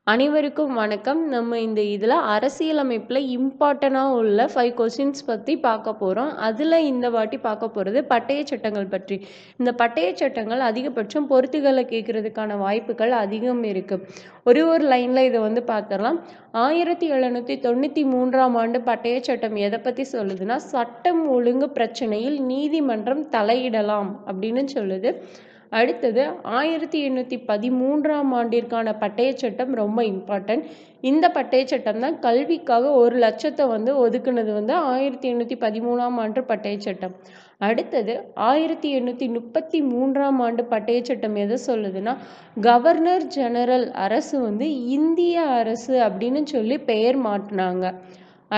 அனைவருக்கும் வணக்கம். நம்ம இந்த இதில் அரசியலமைப்பில் இம்பார்ட்டனாக உள்ள 5 கொஸ்டின்ஸ் பற்றி பார்க்க போகிறோம். அதில் இந்த வாட்டி பார்க்க போகிறது பட்டய சட்டங்கள் பற்றி. இந்த பட்டய சட்டங்கள் அதிகபட்சம் பொறுத்துகளை கேட்கறதுக்கான வாய்ப்புகள் அதிகம் இருக்குது. ஒரு லைனில் இதை பார்த்துடலாம். 1793ஆம் ஆண்டு பட்டய சட்டம் எதை பற்றி சொல்லுதுன்னா, சட்டம் ஒழுங்கு பிரச்சனையில் நீதிமன்றம் தலையிடலாம் அப்படின்னு சொல்லுது. அடுத்தது 1813ஆம் ஆண்டிற்கான பட்டய சட்டம் ரொம்ப இம்பார்ட்டன்ட். இந்த பட்டய சட்டம் தான் கல்விக்காக 1,00,000 ஒதுக்குனது 1813ஆம் ஆண்டு பட்டய சட்டம். அடுத்தது 1833ஆம் ஆண்டு பட்டய சட்டம் எதை சொல்லுதுன்னா, கவர்னர் ஜெனரல் அரசு இந்திய அரசு அப்படின்னு சொல்லி பெயர் மாற்றினாங்க.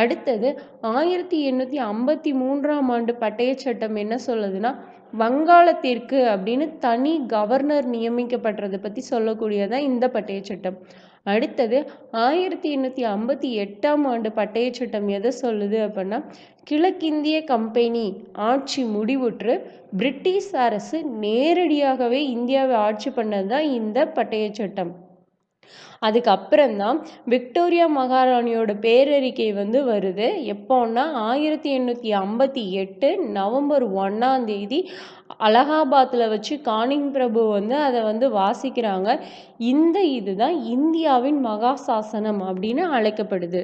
அடுத்தது 1853ஆம் ஆண்டு பட்டய சட்டம் என்ன சொல்லுதுன்னா, வங்காளத்திற்கு அப்படின்னு தனி கவர்னர் நியமிக்கப்படுறதை பற்றி சொல்லக்கூடியதான் இந்த பட்டய சட்டம். அடுத்தது 1858ஆம் ஆண்டு பட்டய சட்டம் எதை சொல்லுது அப்படின்னா, கிழக்கிந்திய கம்பெனி ஆட்சி முடிவுற்று பிரிட்டிஷ் அரசு நேரடியாகவே இந்தியாவை ஆட்சி பண்ணது தான் இந்த பட்டய சட்டம். அதுக்கப்புறம்தான் விக்டோரியா மகாராணியோட பேரறிக்கை வருது. எப்போன்னா 1858 நவம்பர் 1ஆம் தேதி அலகாபாத்தில் வச்சு கானிங் பிரபு அதை வாசிக்கிறாங்க. இதுதான் இந்தியாவின் மகா சாசனம் அப்படின்னு அழைக்கப்படுது.